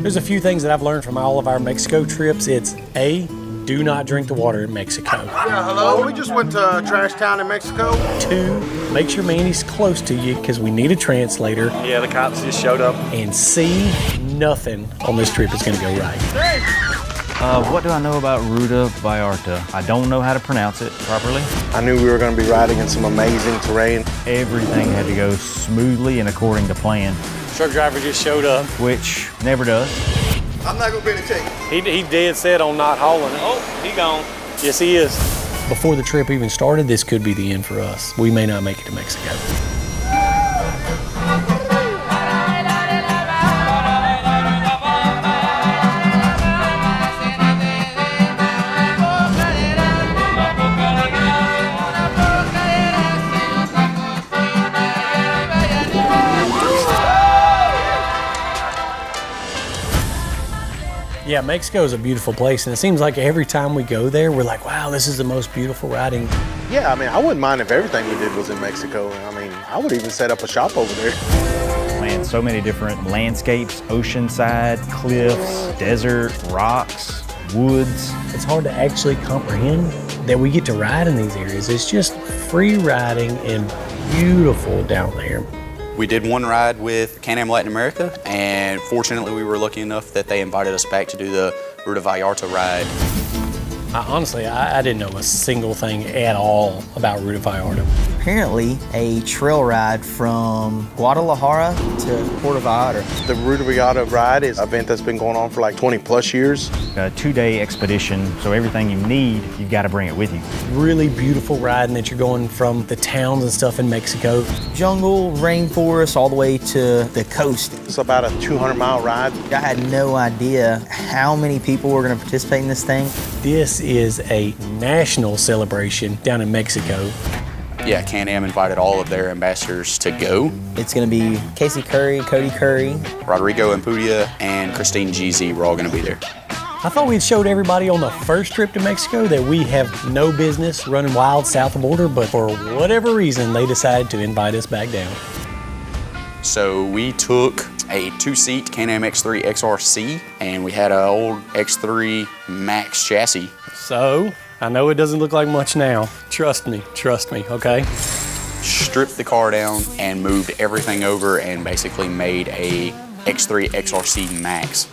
There's a few things that I've learned from all of our Mexico trips. It's A, do not drink the water in Mexico. Yeah, hello, we just went to Trash Town in Mexico. 2, make sure Manny's close to you because we need a translator. Yeah, the cops just showed up. And C, nothing on this trip is gonna go right. What do I know about Ruta Vallarta? I don't know how to pronounce it properly. I knew we were going to be riding in some amazing terrain. Everything had to go smoothly and according to plan, Truck driver just showed up. which never does. I'm not going to be able to take it. He dead set on not hauling it. Oh, he gone. Yes, he is. Before the trip even started, this could be the end for us. We may not make it to Mexico. Yeah, Mexico is a beautiful place, and it seems like every time we go there, we're like, wow, this is the most beautiful riding. Yeah, I mean, I wouldn't mind if everything we did was in Mexico. I mean, I would even set up a shop over there. Man, so many different landscapes, oceanside, cliffs, desert, rocks, woods. It's hard to actually comprehend that we get to ride in these areas. It's just free riding and beautiful down there. We did one ride with Can-Am Latin America, and fortunately we were lucky enough that they invited us back to do the Ruta Vallarta ride. Honestly, I didn't know a single thing at all about Ruta Vallarta. Apparently, a trail ride from Guadalajara to Puerto Vallarta. The Ruta Vallarta ride is an event that's been going on for like 20 plus years. A 2-day expedition, so everything you need, you've got to bring it with you. Really beautiful riding that you're going from the towns and stuff in Mexico. Jungle, rainforest, all the way to the coast. It's about a 200-mile ride. I had no idea how many people were going to participate in this thing. This is a national celebration down in Mexico. Yeah, Can-Am invited all of their ambassadors to go. It's going to be Casey Curry, Cody Curry. Rodrigo Ampudia and Christine GZ were all going to be there. I thought we'd showed everybody on the first trip to Mexico that we have no business running wild south of the border, but for whatever reason, they decided to invite us back down. So we took a 2-seat Can-Am X3 XRC, and we had an old X3 Max chassis. So, I know it doesn't look like much now. Trust me, okay? Stripped the car down and moved everything over and basically made a X3 XRC Max.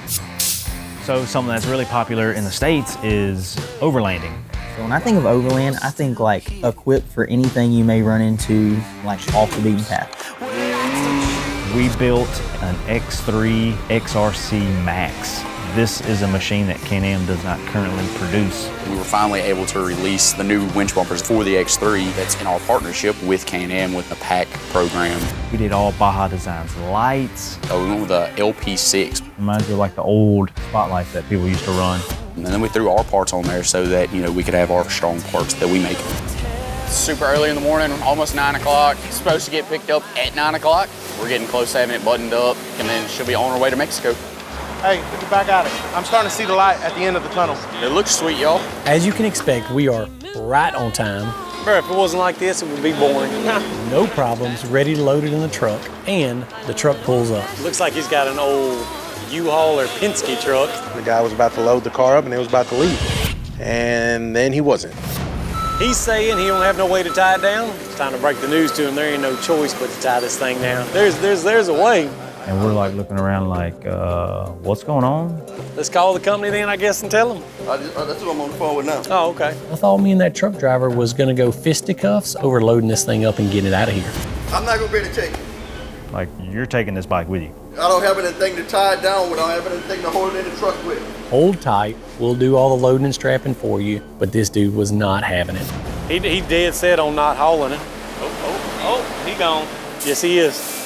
So something that's really popular in the States is overlanding. So when I think of overland, I think like equipped for anything you may run into, like off the beaten path. We built an X3 XRC Max. This is a machine that Can-Am does not currently produce. We were finally able to release the new winch bumpers for the X3 that's in our partnership with Can-Am with the PAC program. We did all Baja Designs lights. We went with the LP6. Reminds me of like the old spotlights that people used to run. And then we threw our parts on there so that, we could have our strong parts that we make. Super early in the morning, almost 9 o'clock. Supposed to get picked up at 9 o'clock. We're getting close to having it buttoned up, and then she'll be on her way to Mexico. Hey, get your back at it. I'm starting to see the light at the end of the tunnel. It looks sweet, y'all. As you can expect, we are right on time. Bro, if it wasn't like this, it would be boring. No problems, ready to load it in the truck, and the truck pulls up. Looks like he's got an old U-Haul or Penske truck. The guy was about to load the car up and he was about to leave. And then he wasn't. He's saying he don't have no way to tie it down. It's time to break the news to him. There ain't no choice but to tie this thing down. There's a way. And we're like looking around like, what's going on? Let's call the company then, I guess, and tell them. That's what I'm on the phone with now. Oh, okay. I thought me and that truck driver was gonna go fisticuffs over loading this thing up and getting it out of here. I'm not gonna be able to take it. Like, you're taking this bike with you. I don't have anything to tie it down with. I don't have anything to hold it in the truck with. Hold tight, we'll do all the loading and strapping for you, but this dude was not having it. He dead set on not hauling it. Oh, he gone. Yes, he is.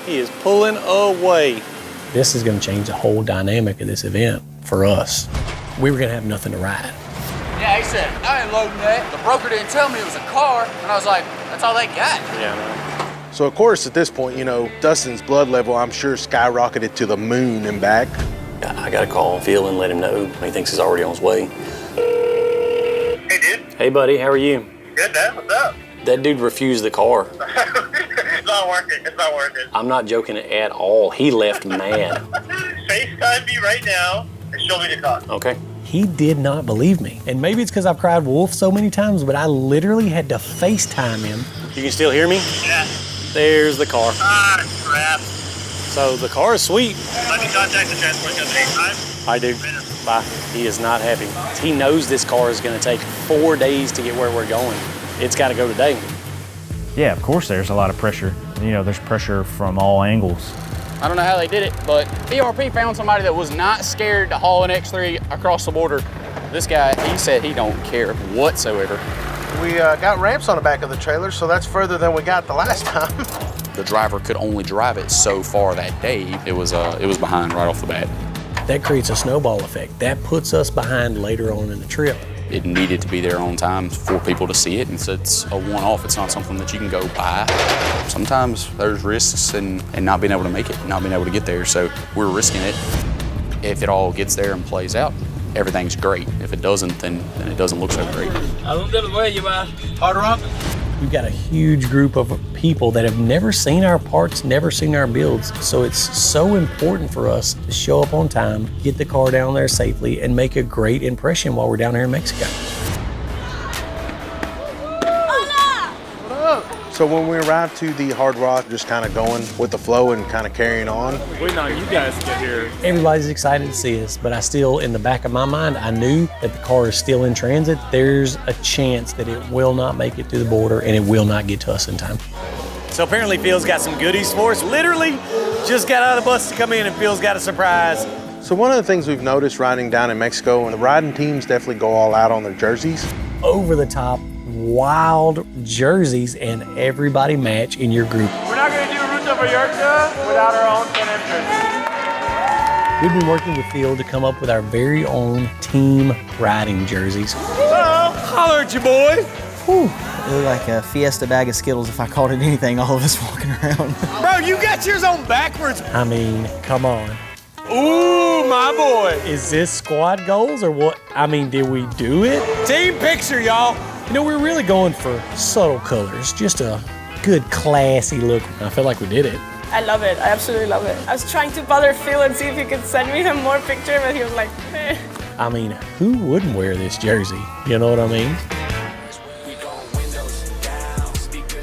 He is pulling away. This is gonna change the whole dynamic of this event for us. We were gonna have nothing to ride. Yeah, he said, I ain't loading that. The broker didn't tell me it was a car. And I was like, that's all they got. Yeah, So of course, at this point, Dustin's blood level, I'm sure, skyrocketed to the moon and back. I gotta call Phil and let him know. He thinks he's already on his way. Hey, dude. Hey, buddy, how are you? Good, Dad. What's up? That dude refused the car. It's not working. It's not working. I'm not joking at all. He left mad. FaceTime me right now and show me the car. Okay. He did not believe me. And maybe it's because I've cried wolf so many times, but I literally had to FaceTime him. You can still hear me? Yeah. There's the car. Ah, crap. So the car is sweet. Let me contact the transport company. I do. Bye. He is not happy. He knows this car is going to take 4 days to get where we're going. It's got to go today. Yeah, of course there's a lot of pressure. You know, there's pressure from all angles. I don't know how they did it, but BRP found somebody that was not scared to haul an X3 across the border. This guy, he said he don't care whatsoever. We got ramps on the back of the trailer, so that's further than we got the last time. The driver could only drive it so far that day. It was behind right off the bat. That creates a snowball effect. That puts us behind later on in the trip. It needed to be there on time for people to see it, and so it's a one-off. It's not something that you can go buy. Sometimes there's risks in not being able to make it, not being able to get there, so we're risking it. If it all gets there and plays out, everything's great. If it doesn't, then it doesn't look so great. Hard rock? We've got a huge group of people that have never seen our parts, never seen our builds. So it's so important for us to show up on time, get the car down there safely, and make a great impression while we're down here in Mexico. So when we arrived to the Hard Rock, just kind of going with the flow and kind of carrying on. Waiting on you guys to get here. Everybody's excited to see us, but I still, in the back of my mind, I knew that the car is still in transit. There's a chance that it will not make it to the border and it will not get to us in time. So apparently Phil's got some goodies for us. Literally just got out of the bus to come in and Phil's got a surprise. So one of the things we've noticed riding down in Mexico, and the riding teams definitely go all out on their jerseys. Over the top, wild jerseys, and everybody match in your group. We're not going to do Ruta Vallarta without our own 10 entrance. We've been working with Phil to come up with our very own team riding jerseys. Holler at you, boy. Whew. It looked like a Fiesta bag of Skittles if I called it anything, all of us walking around. Bro, you got yours on backwards. I mean, come on. Ooh, my boy. Is this squad goals or what? I mean, did we do it? Team picture, y'all. You know, we're really going for subtle colors, just a good, classy look. I feel like we did it. I love it. I absolutely love it. I was trying to bother Phil and see if he could send me some more picture, but he was like, eh. I mean, who wouldn't wear this jersey? You know what I mean?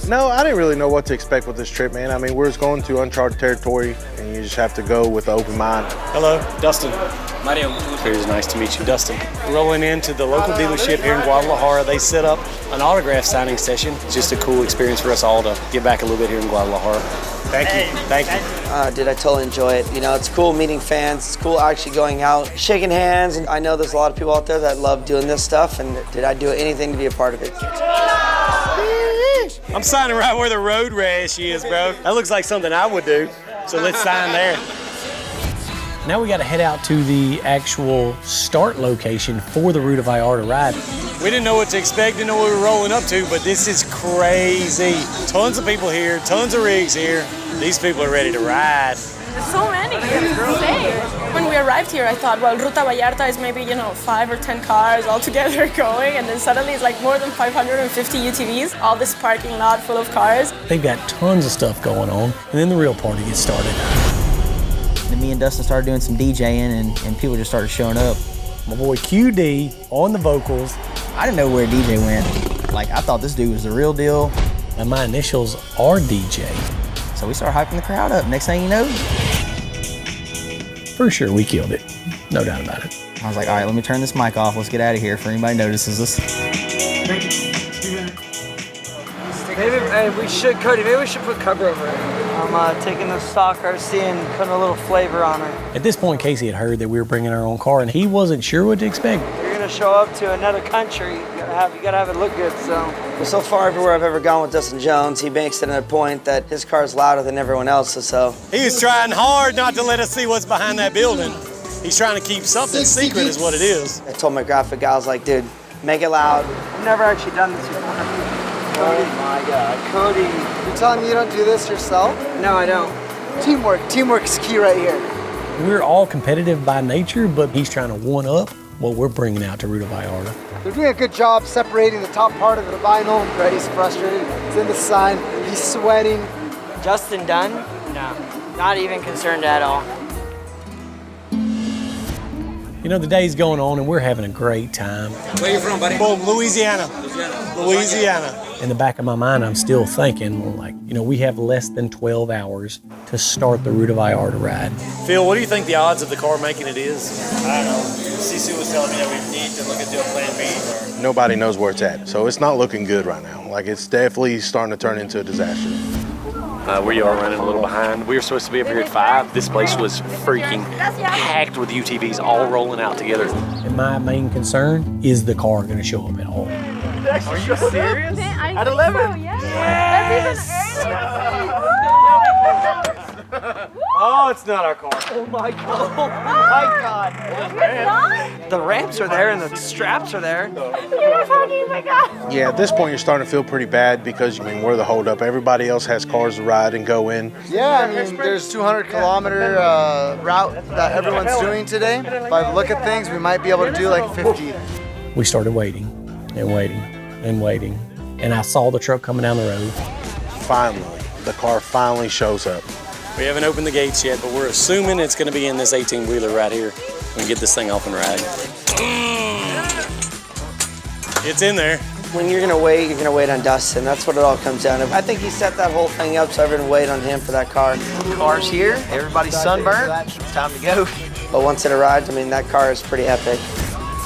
No, I didn't really know what to expect with this trip, man. I mean, we're just going to uncharted territory, and you just have to go with an open mind. Hello, Dustin. Mario. It's nice to meet you, Dustin. Rolling into the local dealership here in Guadalajara. They set up an autograph signing session. It's just a cool experience for us all to give back a little bit here in Guadalajara. Thank you. Thank you. Dude, I totally enjoy it. You know, it's cool meeting fans. It's cool actually going out, shaking hands. And I know there's a lot of people out there that love doing this stuff, and dude, I'd do anything to be a part of it. I'm signing right where the road rash is, bro. That looks like something I would do. So let's sign there. Now we got to head out to the actual start location for the Ruta Vallarta ride. We didn't know what to expect, didn't know what we were rolling up to, but this is crazy. Tons of people here, tons of rigs here. These people are ready to ride. There's so many. It's insane. When we arrived here, I thought, well, Ruta Vallarta is maybe, 5 or 10 cars all together going, and then suddenly it's like more than 550 UTVs, all this parking lot full of cars. They've got tons of stuff going on, and then the real party gets started. Then me and Dustin started doing some DJing, and people just started showing up. My boy QD on the vocals. I didn't know where DJ went. Like, I thought this dude was the real deal. And my initials are DJ. So we started hyping the crowd up. Next thing you know, for sure, we killed it. No doubt about it. I was like, all right, let me turn this mic off. Let's get out of here before anybody notices us. Maybe we should, Cody, maybe we should put cover over it. I'm taking the stock RC and putting a little flavor on her. At this point, Casey had heard that we were bringing our own car, and he wasn't sure what to expect. You're gonna show up to another country. You gotta have it look good. So far, everywhere I've ever gone with Dustin Jones, he makes it a point that his car is louder than everyone else's. So he was trying hard not to let us see what's behind that building. He's trying to keep something secret, is what it is. I told my graphic guy, I was like, dude, make it loud. I've never actually done this before. Cody. Oh my God, Cody. You're telling me you don't do this yourself? No, I don't. Teamwork is key right here. We're all competitive by nature, but he's trying to one-up what we're bringing out to Ruta Vallarta. They're doing a good job separating the top part of the vinyl. Right, he's frustrated. He's in the sun. He's sweating. Justin done? No, not even concerned at all. You know, the day's going on and we're having a great time. Where you from, buddy? Boom, Louisiana. Louisiana. In the back of my mind, I'm still thinking, like, you know, we have less than 12 hours to start the Ruta Vallarta ride. Phil, what do you think the odds of the car making it is? I don't know. CC was telling me that we need to look into a plan B. Nobody knows where it's at, so it's not looking good right now. Like, it's definitely starting to turn into a disaster. We are running a little behind. We were supposed to be up here at 5. This place was freaking packed with UTVs all rolling out together. And my main concern is the car going to show up at all. Are you serious? At 11? So, yeah. Oh, it's not our car. Oh my god. Oh my god. The ramps are there and the straps are there. Oh my God. Yeah, at this point, you're starting to feel pretty bad because, I mean, we're the holdup. Everybody else has cars to ride and go in. Yeah, I mean, there's 200-kilometer route that everyone's doing today. By the look at things, we might be able to do like 50. We started waiting and waiting and waiting. And I saw the truck coming down the road. Finally, the car finally shows up. We haven't opened the gates yet, but we're assuming it's going to be in this 18-wheeler right here. We can get this thing off and ride. It's in there. When you're gonna wait on Dustin. That's what it all comes down to. I think he set that whole thing up so everyone wait on him for that car. Car's here, everybody's sunburned, it's time to go. But once it arrives, I mean, that car is pretty epic.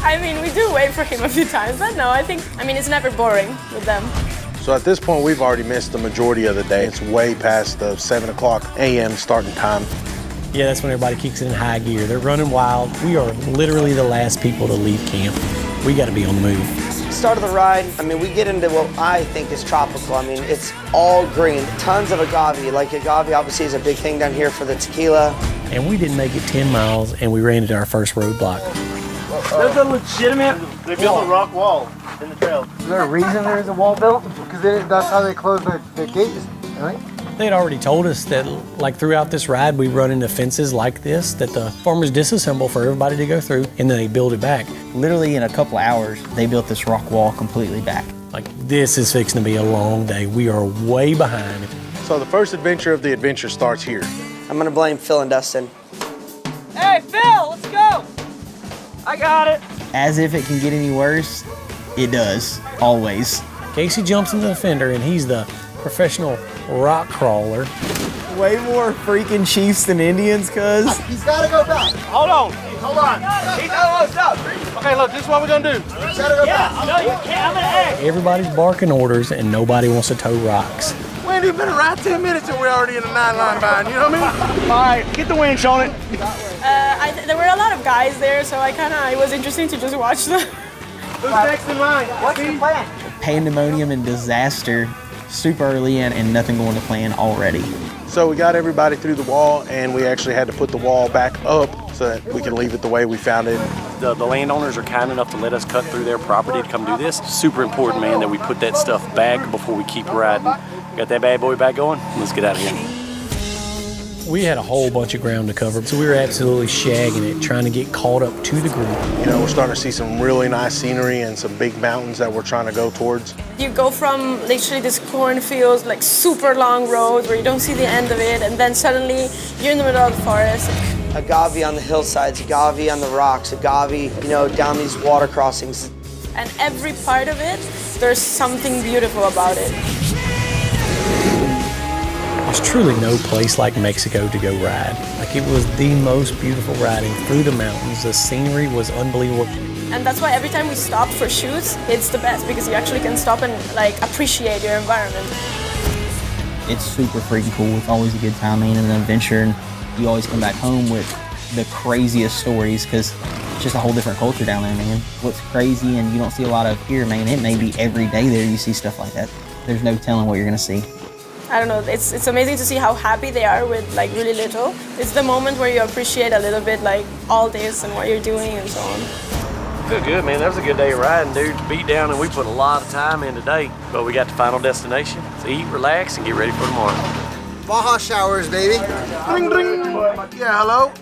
I mean, we do wait for him a few times, but no, I mean, it's never boring with them. So at this point, we've already missed the majority of the day. It's way past the 7 o'clock a.m. starting time. Yeah, that's when everybody kicks it in high gear. They're running wild. We are literally the last people to leave camp. We got to be on the move. Start of the ride, I mean, we get into what I think is tropical. I mean, it's all green, tons of agave. Like agave obviously is a big thing down here for the tequila. And we didn't make it 10 miles and we ran into our first roadblock. There's a legitimate They built a rock wall in the trail. Is there a reason there is a wall built? Because that's how they close the gates, right? They had already told us that, like, throughout this ride, we run into fences like this that the farmers disassemble for everybody to go through, and then they build it back. Literally in a couple of hours, they built this rock wall completely back. Like, this is fixing to be a long day. We are way behind. So the first adventure of the adventure starts here. I'm gonna blame Phil and Dustin. Hey, Phil, let's go. I got it. As if it can get any worse, it does, always. Casey jumps into the fender, and he's the professional rock crawler. Way more freaking chiefs than Indians, cuz. He's gotta go back. Hold on. Stop. Okay, look, this is what we're gonna do. He's gotta go back. No, you can't. I'm gonna egg. Everybody's barking orders, and nobody wants to tow rocks. We ain't even been around 10 minutes and we're already in a 9-line bind, you know what I mean? All right, get the winch on it. There were a lot of guys there, so it was interesting to just watch them. Who's next in line? What's the plan? Pandemonium and disaster super early in and nothing going to plan already. So we got everybody through the wall, and we actually had to put the wall back up so that we could leave it the way we found it. The landowners are kind enough to let us cut through their property to come do this. Super important, man, that we put that stuff back before we keep riding. Got that bad boy back going? Let's get out of here. We had a whole bunch of ground to cover, so we were absolutely shagging it, trying to get caught up to the group. You know, we're starting to see some really nice scenery and some big mountains that we're trying to go towards. You go from literally this cornfields, like super long roads where you don't see the end of it, and then suddenly you're in the middle of the forest. Agave on the hillsides, agave on the rocks, agave, you know, down these water crossings. And every part of it, there's something beautiful about it. There's truly no place like Mexico to go ride. Like, it was the most beautiful riding through the mountains. The scenery was unbelievable. And that's why every time we stop for shoots, it's the best because you actually can stop and like appreciate your environment. It's super freaking cool. It's always a good time, man, and an adventure. And you always come back home with the craziest stories because it's just a whole different culture down there, man. What's crazy and you don't see a lot of here, man, it may be every day there you see stuff like that. There's no telling what you're gonna see. I don't know, it's amazing to see how happy they are with like really little. It's the moment where you appreciate a little bit like all this and what you're doing and so on. Good, man. That was a good day of riding, dude. It's beat down and we put a lot of time in today. But we got the final destination. So eat, relax, and get ready for tomorrow. Baja showers, baby. Ring, ring. Yeah, hello?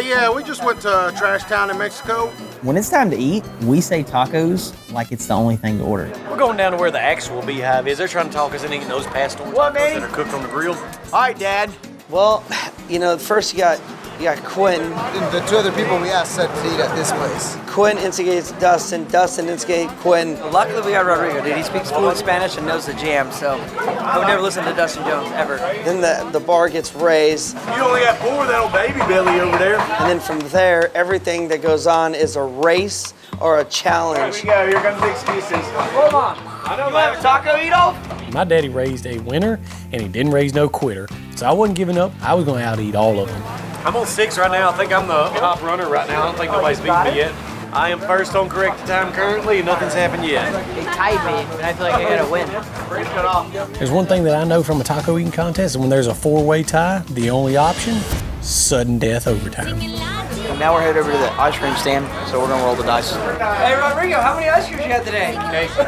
Yeah, we just went to Trash Town in Mexico. When it's time to eat, we say tacos like it's the only thing to order. We're going down to where the actual beehive is. They're trying to talk us into eating those pastel tacos that are cooked on the grill. All right, Dad. Well, you know, first you got You got Quentin. And the two other people we asked said to eat at this place. Quentin instigates Dustin. Dustin instigates Quentin. Luckily, we got Rodrigo, dude. He speaks fluent Spanish and knows the jam, so I would never listen to Dustin Jones, ever. Then the bar gets raised. You only got 4 of that old baby belly over there. And then from there, everything that goes on is a race or a challenge. Here we go. Here comes the excuses. Hold on. You have a taco eat off? My daddy raised a winner, and he didn't raise no quitter. So I wasn't giving up. I was going to out-eat all of them. I'm on 6 right now. I think I'm the top runner right now. I don't think nobody's beaten me yet. I am first on correct time currently, and nothing's happened yet. They tied me, and I feel like I gotta win. There's one thing that I know from a taco eating contest, and when there's a 4-way tie, the only option, sudden death overtime. And now we're headed over to the ice cream stand, so we're gonna roll the dice. Hey, Rodrigo, how many ice creams you had today? Okay. 2.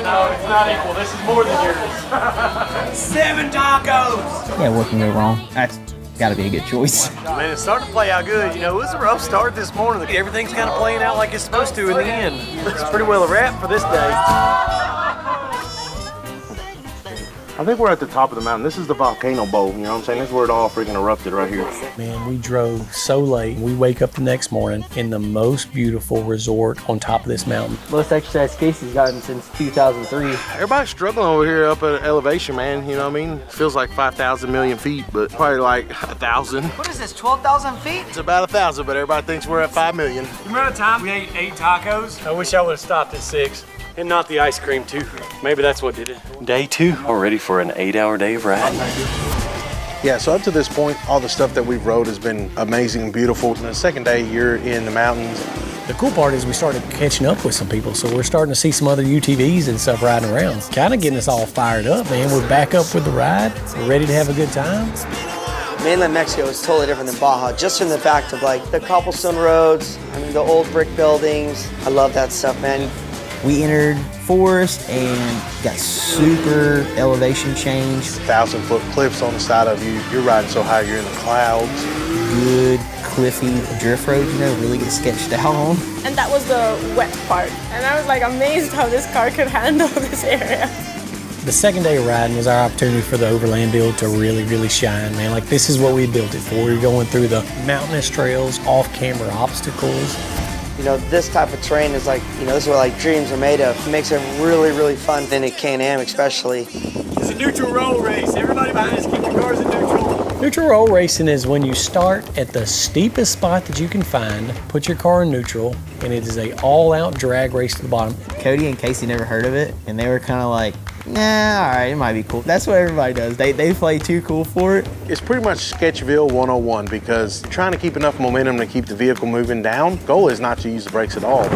No, it's not equal. This is more than yours. 7 tacos! Yeah, what can go wrong? That's got to be a good choice. Man, it's starting to play out good. You know, it was a rough start this morning. Everything's kind of playing out like it's supposed to in the end. It's pretty well a wrap for this day. I think we're at the top of the mountain. This is the volcano bowl, you know what I'm saying? This is where it all freaking erupted right here. Man, we drove so late. We wake up the next morning in the most beautiful resort on top of this mountain. Most exercise Casey's gotten since 2003. Everybody's struggling over here up at elevation, man, you know what I mean? Feels like 5,000 million feet, but probably like 1,000. What is this, 12,000 feet? It's about 1,000, but everybody thinks we're at 5 million. The amount of time we ate 8 tacos, I wish I would have stopped at 6. And not the ice cream, too. Maybe that's what did it. Day 2, we're ready for an 8-hour day of riding. Yeah, so up to this point, all the stuff that we've rode has been amazing and beautiful. And the second day, you're in the mountains. The cool part is we started catching up with some people, so we're starting to see some other UTVs and stuff riding around. Kind of getting us all fired up, man. We're back up with the ride. We're ready to have a good time. Mainland Mexico is totally different than Baja, just from the fact of like the cobblestone roads, I mean the old brick buildings. I love that stuff, man. We entered forest and got super elevation change. 1,000-foot cliffs on the side of you. You're riding so high, you're in the clouds. Good cliffy drift road, you know, really get sketched out on. And that was the wet part. And I was like amazed how this car could handle this area. The second day of riding was our opportunity for the overland build to really, really shine, man. Like, this is what we built it for. We're going through the mountainous trails, off-camera obstacles. You know, this type of terrain is like, you know, this is what like dreams are made of. It makes it really, really fun, and at Can-Am especially. It's a neutral roll race. Everybody behind us, keep your cars in neutral. Neutral roll racing is when you start at the steepest spot that you can find, put your car in neutral, and it is a all-out drag race to the bottom. Cody and Casey never heard of it, and they were kind of like, nah, all right, it might be cool. That's what everybody does. They play too cool for it. It's pretty much Sketchville 101 because you're trying to keep enough momentum to keep the vehicle moving down. Goal is not to use the brakes at all.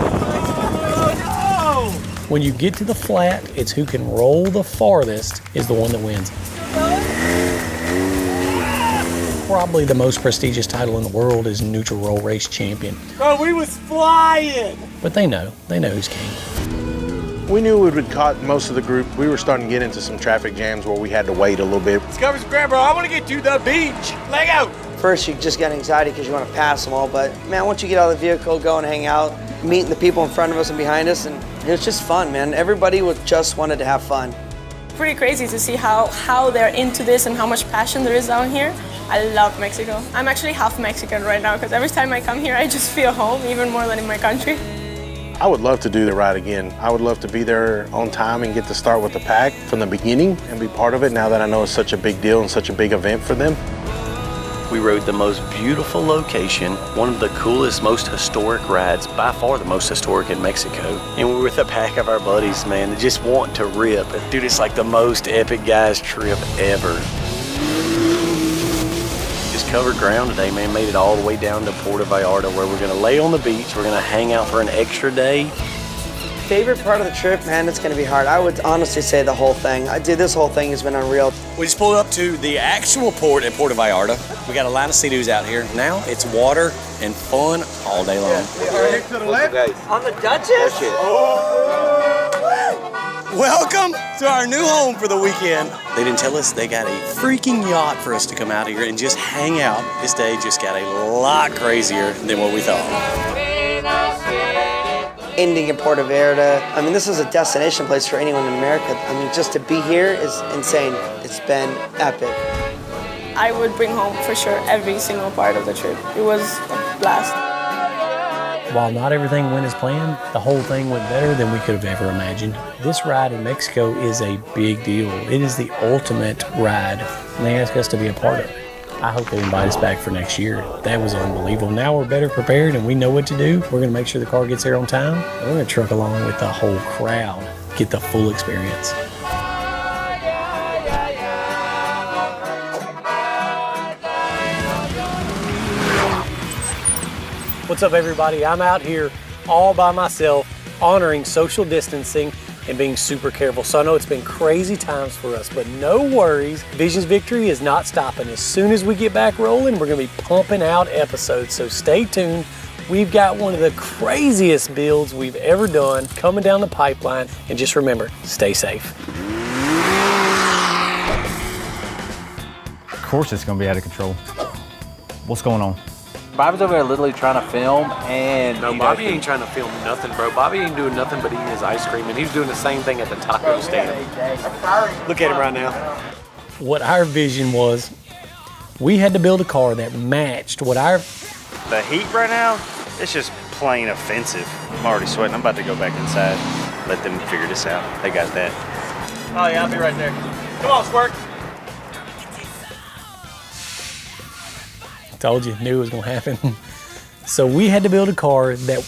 When you get to the flat, it's who can roll the farthest is the one that wins. Probably the most prestigious title in the world is neutral roll race champion. Bro, we was flying! But they know who's king. We knew we would caught most of the group. We were starting to get into some traffic jams where we had to wait a little bit. Discover some ground, bro. I want to get to the beach. Leg out. First, you just get anxiety because you want to pass them all, but man, once you get out of the vehicle, go and hang out, meeting the people in front of us and behind us, and it was just fun, man. Everybody just wanted to have fun. Pretty crazy to see how they're into this and how much passion there is down here. I love Mexico. I'm actually half Mexican right now because every time I come here, I just feel home, even more than in my country. I would love to do the ride again. I would love to be there on time and get to start with the pack from the beginning and be part of it now that I know it's such a big deal and such a big event for them. We rode the most beautiful location, one of the coolest, most historic rides, by far the most historic in Mexico. And we were with a pack of our buddies, man, that just want to rip. Dude, it's like the most epic guys trip ever. Just covered ground today, man, made it all the way down to Puerto Vallarta where we're gonna lay on the beach, we're gonna hang out for an extra day. Favorite part of the trip, man, it's gonna be hard. I would honestly say the whole thing. This whole thing has been unreal. We just pulled up to the actual port at Puerto Vallarta. We got a line of Sea-Doos out here. Now it's water and fun all day long. Right to the left. On the Duchess? Welcome to our new home for the weekend. They didn't tell us they got a freaking yacht for us to come out here and just hang out. This day just got a lot crazier than what we thought. Ending in Puerto Vallarta. I mean, this is a destination place for anyone in America. I mean, just to be here is insane. It's been epic. I would bring home for sure every single part of the trip. It was a blast. While not everything went as planned, the whole thing went better than we could have ever imagined. This ride in Mexico is a big deal. It is the ultimate ride, and they asked us to be a part of it. I hope they invite us back for next year. That was unbelievable. Now we're better prepared and we know what to do. We're gonna make sure the car gets there on time. And we're gonna truck along with the whole crowd, get the full experience. What's up, everybody? I'm out here all by myself, honoring social distancing and being super careful. So I know it's been crazy times for us, but no worries. Vision's Victory is not stopping. As soon as we get back rolling, we're gonna be pumping out episodes. So stay tuned. We've got one of the craziest builds we've ever done coming down the pipeline. And just remember, stay safe. Of course it's gonna be out of control. What's going on? Bobby's over there literally trying to film, and No, Bobby ain't trying to film nothing, bro. Bobby ain't doing nothing but eating his ice cream, and he's doing the same thing at the taco stand. Look at him right now. What our vision was, we had to build a car that matched what our... The heat right now, it's just plain offensive. I'm already sweating. I'm about to go back inside. Let them figure this out. They got that. Oh yeah, I'll be right there. Come on, Squirt. Told you, knew it was gonna happen. So we had to build a car that